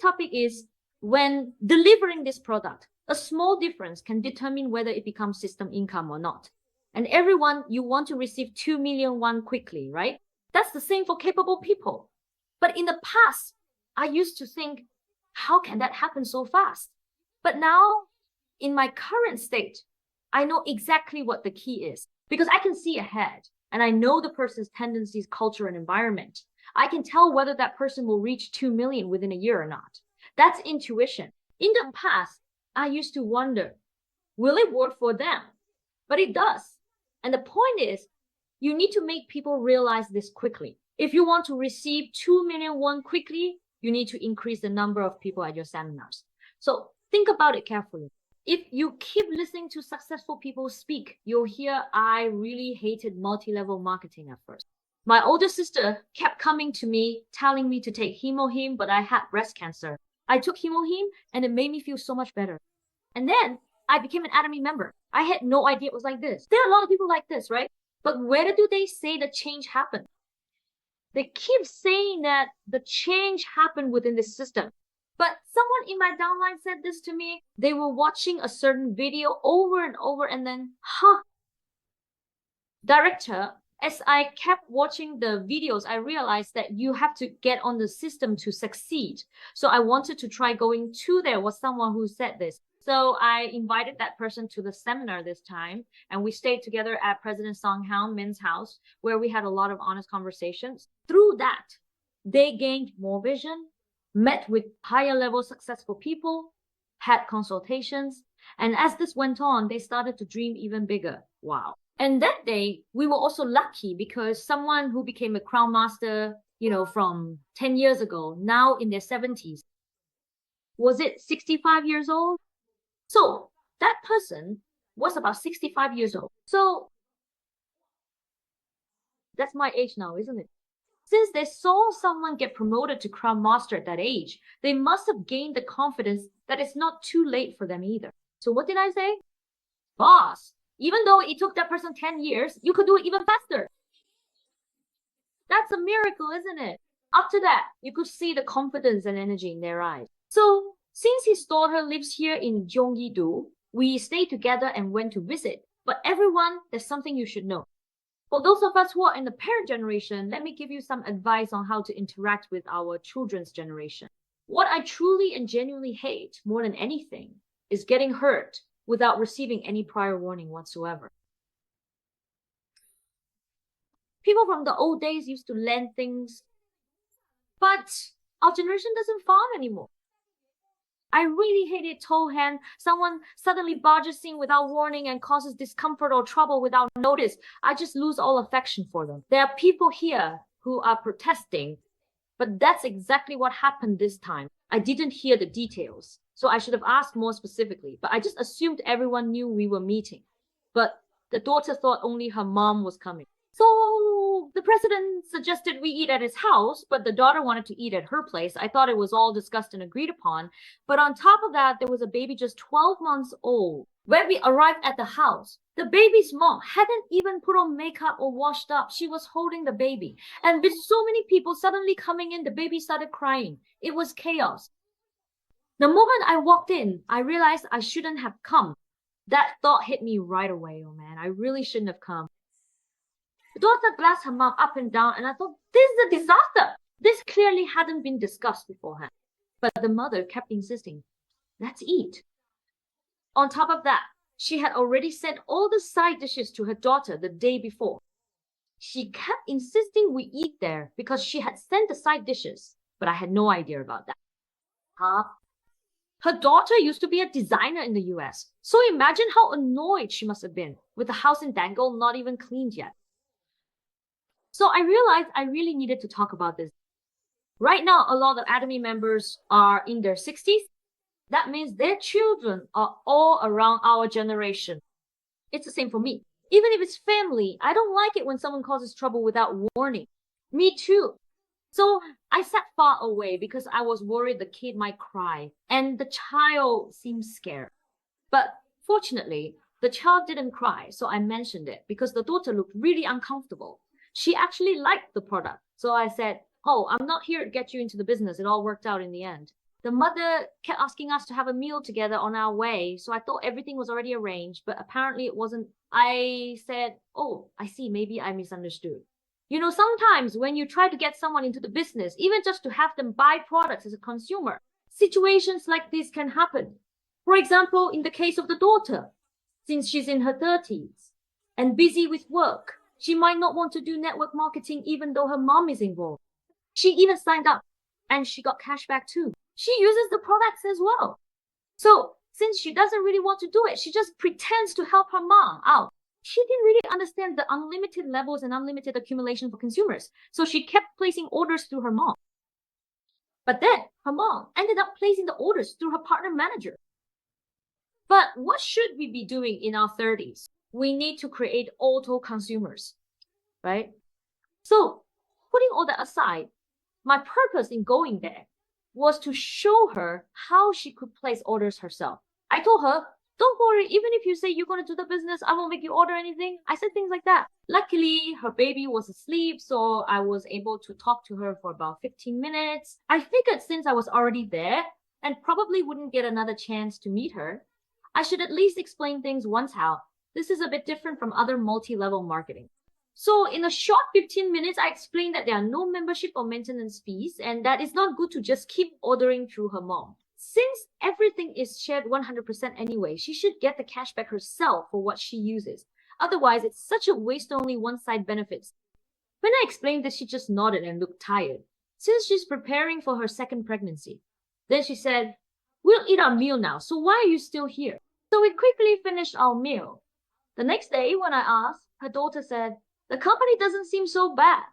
topic is when delivering this product, a small difference can determine whether it becomes system income or not. And everyone, you want to receive 2 million won quickly, right? That's the same for capable people. But in the past, I used to think, how can that happen so fast? But now, in my current state, I know exactly what the key is because I can see ahead and I know the person's tendencies, culture, and environment. I can tell whether that person will reach 2 million within a year or not. That's intuition. In the past, I used to wonder, will it work for them? But it does. And the point is, you need to make people realize this quickly. If you want to receive 2 million won quickly, you need to increase the number of people at your seminars. So think about it carefully. If you keep listening to successful people speak, you'll hear, I really hated multi-level marketing at first. My older sister kept coming to me, telling me to take Hemohim, but I had breast cancer. I took Hemohim and it made me feel so much better. And then I became an 애터미 member. I had no idea it was like this. There are a lot of people like this, right? But where do they say the change happened? They keep saying that the change happened within the system. But someone in my downline said this to me. They were watching a certain video over and over and then, Director, as I kept watching the videos, I realized that you have to get on the system to succeed. So I wanted to try going to there was someone who said this. So I invited that person to the seminar this time, and we stayed together at President Song Min's house, where we had a lot of honest conversations. Through that, they gained more vision, met with higher level successful people, had consultations, and as this went on, they started to dream even bigger. Wow. And that day, we were also lucky because someone who became a crown master, from 10 years ago, now in their 70s, was it 65 years old? So that person was about 65 years old. So that's my age now, isn't it? Since they saw someone get promoted to crown master at that age, they must have gained the confidence that it's not too late for them either. So what did I say? Boss, even though it took that person 10 years, you could do it even faster. That's a miracle, isn't it? After that, you could see the confidence and energy in their eyes. So since his daughter lives here in Gyeonggi-do, we stayed together and went to visit. But everyone, there's something you should know. For those of us who are in the parent generation, let me give you some advice on how to interact with our children's generation. What I truly and genuinely hate more than anything is getting hurt without receiving any prior warning whatsoever. People from the old days used to lend things, but our generation doesn't farm anymore. I really hate it, Tohan. Someone suddenly barges in without warning and causes discomfort or trouble without notice. I just lose all affection for them. There are people here who are protesting, but that's exactly what happened this time. I didn't hear the details, so I should have asked more specifically, but I just assumed everyone knew we were meeting. But the daughter thought only her mom was coming. So the president suggested we eat at his house, but the daughter wanted to eat at her place. I thought it was all discussed and agreed upon. But on top of that, there was a baby just 12 months old. When we arrived at the house, the baby's mom hadn't even put on makeup or washed up. She was holding the baby. And with so many people suddenly coming in, the baby started crying. It was chaos. The moment I walked in, I realized I shouldn't have come. That thought hit me right away. Oh man, I really shouldn't have come. The daughter glanced her mom up and down, and I thought, this is a disaster. This clearly hadn't been discussed beforehand. But the mother kept insisting, let's eat. On top of that, she had already sent all the side dishes to her daughter the day before. She kept insisting we eat there because she had sent the side dishes, but I had no idea about that. Her daughter used to be a designer in the US, so imagine how annoyed she must have been with the house in Dangle not even cleaned yet. So I realized I really needed to talk about this. Right now, a lot of 애터미 members are in their 60s. That means their children are all around our generation. It's the same for me. Even if it's family, I don't like it when someone causes trouble without warning. Me too. So I sat far away because I was worried the kid might cry and the child seemed scared. But fortunately, the child didn't cry, so I mentioned it because the daughter looked really uncomfortable. She actually liked the product. So I said, oh, I'm not here to get you into the business. It all worked out in the end. The mother kept asking us to have a meal together on our way, so I thought everything was already arranged, but apparently it wasn't. I said, oh, I see, maybe I misunderstood. You know, sometimes when you try to get someone into the business, even just to have them buy products as a consumer, situations like this can happen. For example, in the case of the daughter, since she's in her 30s and busy with work, she might not want to do network marketing even though her mom is involved. She even signed up and she got cash back too. She uses the products as well. So since she doesn't really want to do it, she just pretends to help her mom out. She didn't really understand the unlimited levels and unlimited accumulation for consumers. So she kept placing orders through her mom. But then her mom ended up placing the orders through her partner manager. But what should we be doing in our 30s? We need to create auto consumers, right? So putting all that aside, my purpose in going there was to show her how she could place orders herself. I told her, don't worry, even if you say you're going to do the business, I won't make you order anything. I said things like that. Luckily, her baby was asleep, so I was able to talk to her for about 15 minutes. I figured since I was already there and probably wouldn't get another chance to meet her, I should at least explain things once out. This is a bit different from other multi-level marketing. So in a short 15 minutes, I explained that there are no membership or maintenance fees and that it's not good to just keep ordering through her mom. Since everything is shared 100% anyway, she should get the cash back herself for what she uses. Otherwise, it's such a waste only one side benefits. When I explained this, she just nodded and looked tired, since she's preparing for her second pregnancy. Then she said, we'll eat our meal now, so why are you still here? So we quickly finished our meal. The next day, when I asked, her daughter said, the company doesn't seem so bad.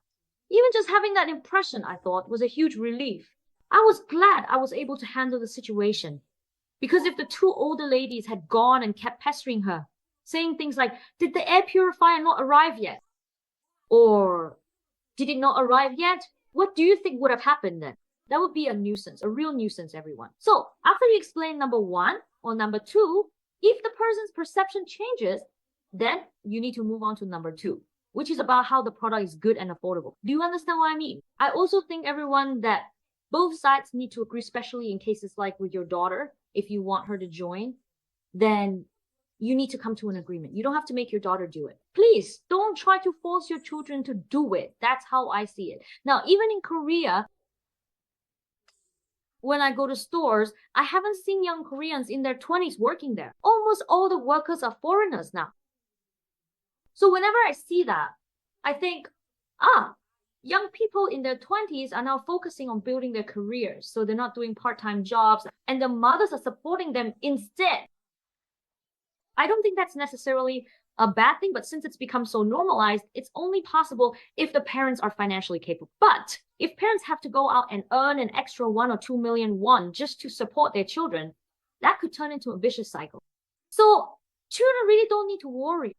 Even just having that impression, I thought, was a huge relief. I was glad I was able to handle the situation. Because if the two older ladies had gone and kept pestering her, saying things like, did the air purifier not arrive yet? Or, did it not arrive yet? What do you think would have happened then? That would be a nuisance, a real nuisance, everyone. So, after you explain number one or number two, if the person's perception changes, then you need to move on to number two, which is about how the product is good and affordable. Do you understand what I mean? I also think everyone that both sides need to agree, especially in cases like with your daughter. If you want her to join, then you need to come to an agreement. You don't have to make your daughter do it. Please don't try to force your children to do it. That's how I see it. Now, even in Korea, when I go to stores, I haven't seen young Koreans in their 20s working there. Almost all the workers are foreigners now. So whenever I see that, I think, young people in their 20s are now focusing on building their careers. So they're not doing part-time jobs and the mothers are supporting them instead. I don't think that's necessarily a bad thing, but since it's become so normalized, it's only possible if the parents are financially capable. But if parents have to go out and earn an extra 1 or 2 million won just to support their children, that could turn into a vicious cycle. So children really don't need to worry.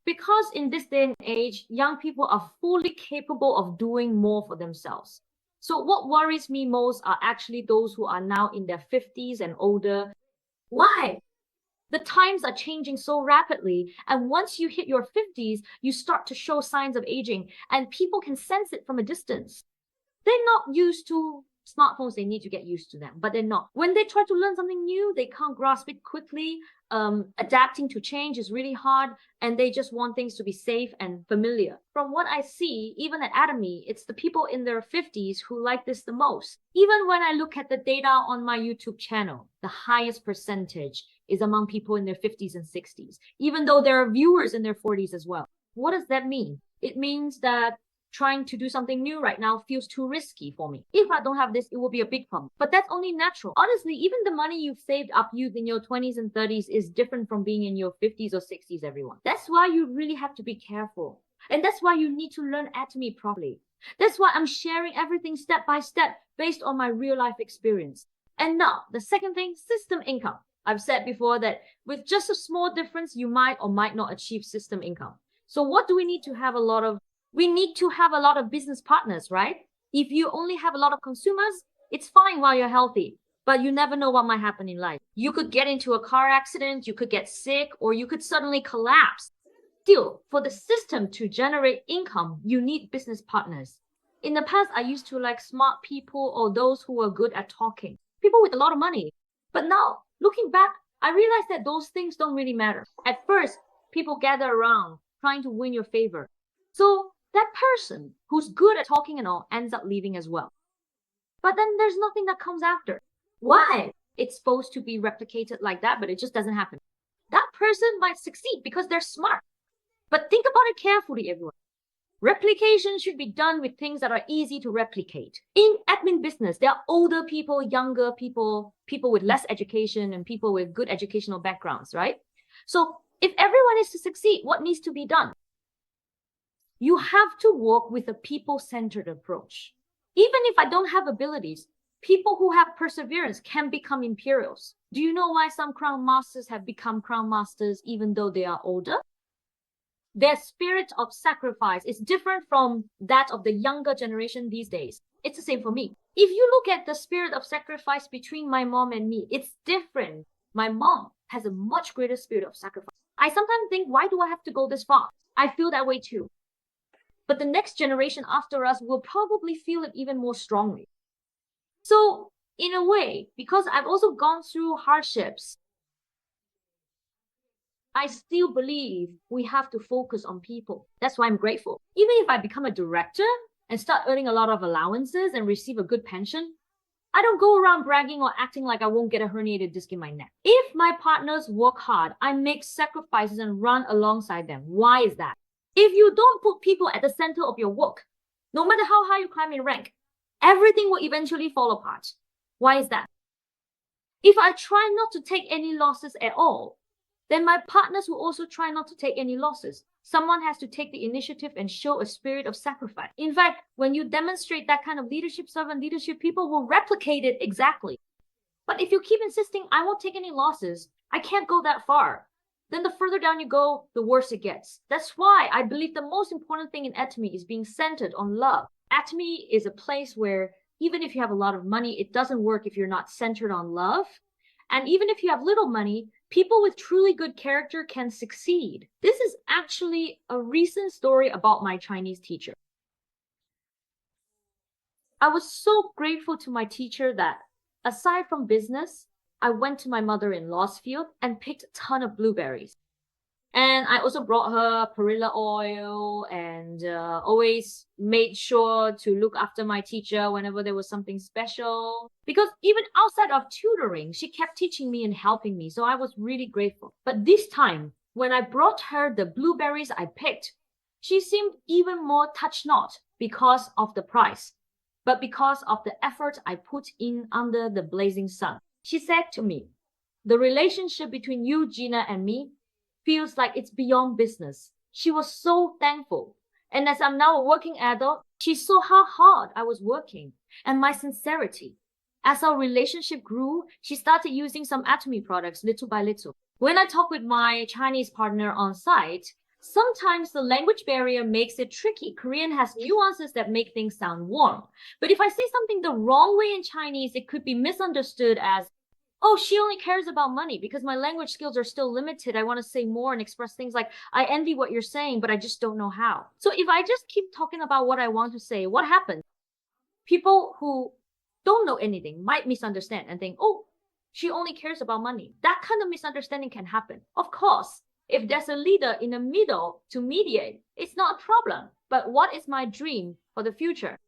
Because in this day and age, young people are fully capable of doing more for themselves. So what worries me most are actually those who are now in their 50s and older. Why? The times are changing so rapidly, and once you hit your 50s, you start to show signs of aging, and people can sense it from a distance. They're not used to smartphones, they need to get used to them, but they're not. When they try to learn something new, they can't grasp it quickly. Adapting to change is really hard, and they just want things to be safe and familiar. From what I see, even at Atomy, it's the people in their 50s who like this the most. Even when I look at the data on my YouTube channel, the highest percentage is among people in their 50s and 60s, even though there are viewers in their 40s as well. What does that mean? It means that trying to do something new right now feels too risky for me. If I don't have this, it will be a big problem. But that's only natural. Honestly, even the money you've saved up in your 20s and 30s is different from being in your 50s or 60s, everyone. That's why you really have to be careful. And that's why you need to learn Atomy properly. That's why I'm sharing everything step by step based on my real life experience. And now, the second thing, system income. I've said before that with just a small difference, you might or might not achieve system income. So what do we need to have a lot of? We need to have a lot of business partners, right? If you only have a lot of consumers, it's fine while you're healthy, but you never know what might happen in life. You could get into a car accident, you could get sick, or you could suddenly collapse. Still, for the system to generate income, you need business partners. In the past, I used to like smart people or those who were good at talking. people with a lot of money. But now, looking back, I realized that those things don't really matter. At first, people gather around trying to win your favor. So that person who's good at talking and all ends up leaving as well. But then there's nothing that comes after. Why? It's supposed to be replicated like that, but it just doesn't happen. That person might succeed because they're smart. But think about it carefully, everyone. Replication should be done with things that are easy to replicate. In admin business, there are older people, younger people, people with less education, and people with good educational backgrounds, right? So if everyone is to succeed, what needs to be done? You have to work with a people-centered approach. Even if I don't have abilities, people who have perseverance can become imperials. Do you know why some crown masters have become crown masters even though they are older? Their spirit of sacrifice is different from that of the younger generation these days. It's the same for me. If you look at the spirit of sacrifice between my mom and me, it's different. My mom has a much greater spirit of sacrifice. I sometimes think, why do I have to go this far? I feel that way too. But the next generation after us will probably feel it even more strongly. So, in a way, because I've also gone through hardships, I still believe we have to focus on people. That's why I'm grateful. Even if I become a director and start earning a lot of allowances and receive a good pension, I don't go around bragging or acting like I won't get a herniated disc in my neck. If my partners work hard, I make sacrifices and run alongside them. Why is that? If you don't put people at the center of your work, no matter how high you climb in rank, everything will eventually fall apart. Why is that? If I try not to take any losses at all, then my partners will also try not to take any losses. Someone has to take the initiative and show a spirit of sacrifice. In fact, when you demonstrate that kind of leadership, servant leadership, people will replicate it exactly. But if you keep insisting, I won't take any losses, I can't go that far, then the further down you go, the worse it gets. That's why I believe the most important thing in 애터미 is being centered on love. 애터미 is a place where even if you have a lot of money, it doesn't work if you're not centered on love. And even if you have little money, people with truly good character can succeed. This is actually a recent story about my Chinese teacher. I was so grateful to my teacher that aside from business, I went to my mother-in-law's field and picked a ton of blueberries. And I also brought her perilla oil and always made sure to look after my teacher whenever there was something special. Because even outside of tutoring, she kept teaching me and helping me. So I was really grateful. But this time, when I brought her the blueberries I picked, she seemed even more touched not because of the price, but because of the effort I put in under the blazing sun. She said to me, "The relationship between you, Gina, and me feels like it's beyond business." She was so thankful. And as I'm now a working adult, she saw how hard I was working and my sincerity. As our relationship grew, she started using some 애터미 products little by little. When I talk with my Chinese partner on site, sometimes the language barrier makes it tricky. Korean has nuances that make things sound warm. But if I say something the wrong way in Chinese, it could be misunderstood as, "Oh, she only cares about money because my language skills are still limited. I want to say more and express things like, I envy what you're saying, but I just don't know how." So if I just keep talking about what I want to say, what happens? People who don't know anything might misunderstand and think, "Oh, she only cares about money." That kind of misunderstanding can happen. Of course, if there's a leader in the middle to mediate, it's not a problem. But what is my dream for the future?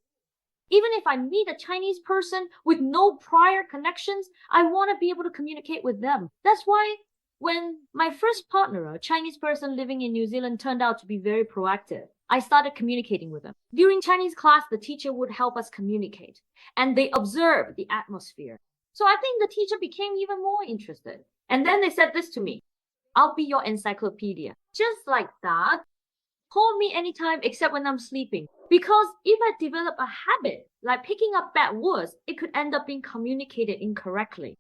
Even if I meet a Chinese person with no prior connections, I want to be able to communicate with them. That's why when my first partner, a Chinese person living in New Zealand, turned out to be very proactive, I started communicating with them. During Chinese class, the teacher would help us communicate, and they observed the atmosphere. So I think the teacher became even more interested. And then they said this to me, "I'll be your encyclopedia." Just like that. Call me anytime except when I'm sleeping. Because if I develop a habit, like picking up bad words, it could end up being communicated incorrectly.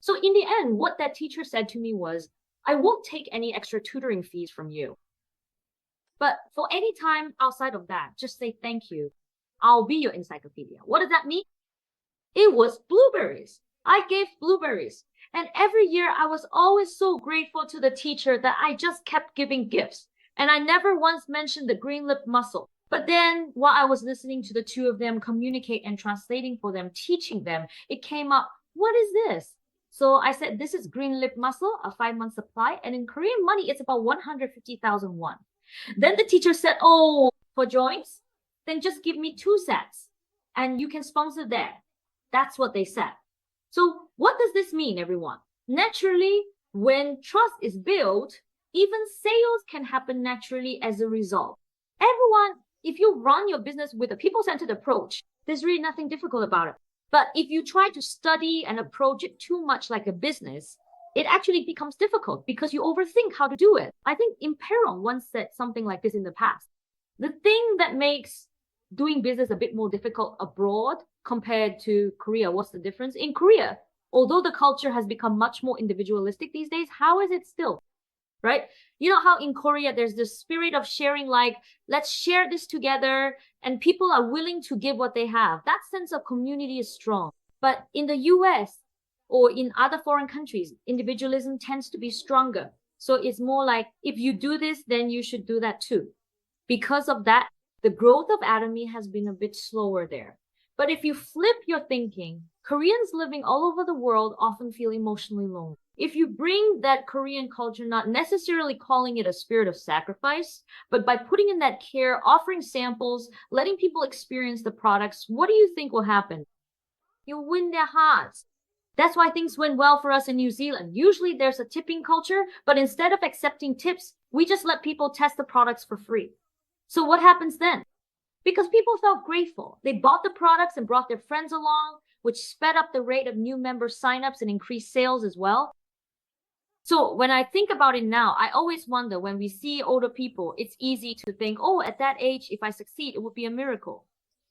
So in the end, what that teacher said to me was, "I won't take any extra tutoring fees from you. But for any time outside of that, just say thank you. I'll be your encyclopedia." What does that mean? It was blueberries. I gave blueberries. And every year I was always so grateful to the teacher that I just kept giving gifts. And I never once mentioned the green lip mussel. But then while I was listening to the two of them communicate and translating for them, teaching them, it came up, what is this? So I said, this is green lip mussel, a 5-month supply. And in Korean money, it's about 150,000 won. Then the teacher said, oh, for joints, then just give me 2 sets and you can sponsor that. That's what they said. So what does this mean, everyone? Naturally, when trust is built, even sales can happen naturally as a result. Everyone, if you run your business with a people-centered approach, there's really nothing difficult about it. But if you try to study and approach it too much like a business, it actually becomes difficult because you overthink how to do it. I think Imperon once said something like this in the past. The thing that makes doing business a bit more difficult abroad compared to Korea, what's the difference? In Korea, although the culture has become much more individualistic these days, how is it still? Right? You know how in Korea there's this spirit of sharing, like, let's share this together, and people are willing to give what they have. That sense of community is strong. But in the US or in other foreign countries, individualism tends to be stronger. So it's more like, if you do this, then you should do that too. Because of that, the growth of Atomy has been a bit slower there. But if you flip your thinking, Koreans living all over the world often feel emotionally lonely. If you bring that Korean culture, not necessarily calling it a spirit of sacrifice, but by putting in that care, offering samples, letting people experience the products, what do you think will happen? You'll win their hearts. That's why things went well for us in New Zealand. Usually there's a tipping culture, but instead of accepting tips, we just let people test the products for free. So what happens then? Because people felt grateful. They bought the products and brought their friends along, which sped up the rate of new member signups and increased sales as well. So when I think about it now, I always wonder, when we see older people, it's easy to think, oh, at that age, if I succeed, it would be a miracle.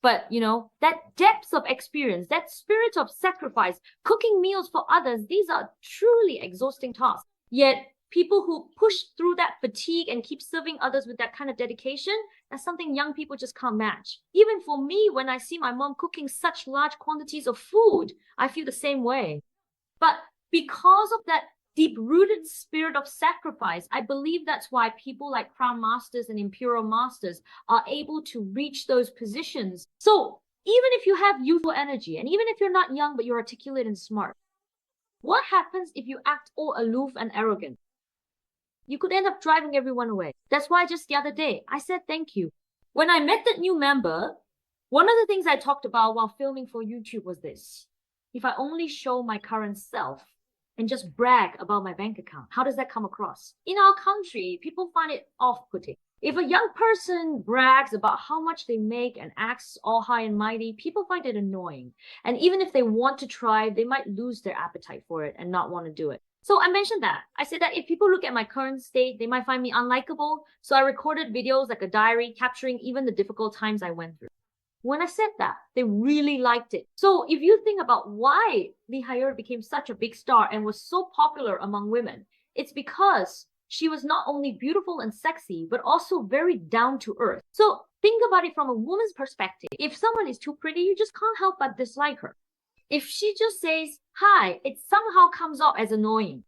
But, you know, that depth of experience, that spirit of sacrifice, cooking meals for others, these are truly exhausting tasks. Yet people who push through that fatigue and keep serving others with that kind of dedication, that's something young people just can't match. Even for me, when I see my mom cooking such large quantities of food, I feel the same way. But because of that deep-rooted spirit of sacrifice, I believe that's why people like Crown Masters and Imperial Masters are able to reach those positions. So even if you have youthful energy, and even if you're not young, but you're articulate and smart, what happens if you act all aloof and arrogant? You could end up driving everyone away. That's why just the other day, I said thank you. When I met that new member, one of the things I talked about while filming for YouTube was this. If I only show my current self and just brag about my bank account, how does that come across? In our country, people find it off-putting. If a young person brags about how much they make and acts all high and mighty, people find it annoying. And even if they want to try, they might lose their appetite for it and not want to do it. So I mentioned that. I said that if people look at my current state, they might find me unlikable. So I recorded videos like a diary, capturing even the difficult times I went through. When I said that, they really liked it. So if you think about why Lee Hayeol became such a big star and was so popular among women, it's because she was not only beautiful and sexy, but also very down to earth. So think about it from a woman's perspective. If someone is too pretty, you just can't help but dislike her. If she just says hi, it somehow comes off as annoying.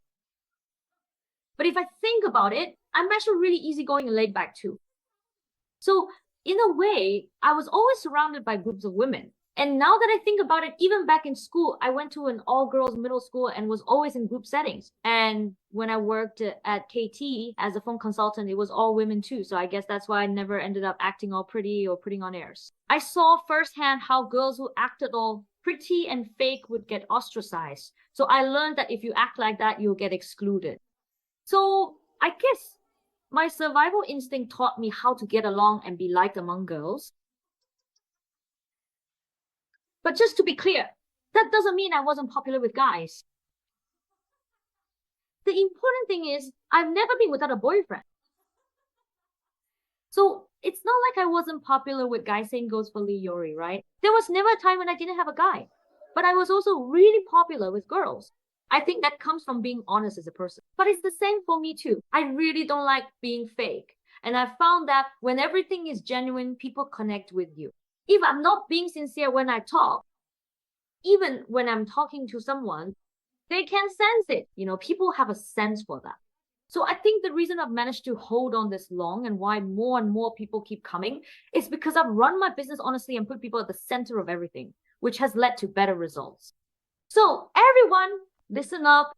But if I think about it, I'm actually really easygoing and laid back too. So in a way, I was always surrounded by groups of women. And now that I think about it, even back in school, I went to an all-girls middle school and was always in group settings. And when I worked at KT as a phone consultant, it was all women too. So I guess that's why I never ended up acting all pretty or putting on airs. I saw firsthand how girls who acted all pretty and fake would get ostracized. So I learned that if you act like that, you'll get excluded. So I guess my survival instinct taught me how to get along and be liked among girls. But just to be clear, that doesn't mean I wasn't popular with guys. The important thing is, I've never been without a boyfriend. So it's not like I wasn't popular with guys. Same goes for Lee Yori, right? There was never a time when I didn't have a guy. But I was also really popular with girls. I think that comes from being honest as a person. But it's the same for me too. I really don't like being fake. And I found that when everything is genuine, people connect with you. If I'm not being sincere when I talk, even when I'm talking to someone, they can sense it. You know, people have a sense for that. So I think the reason I've managed to hold on this long and why more and more people keep coming is because I've run my business honestly and put people at the center of everything, which has led to better results. So everyone, listen up.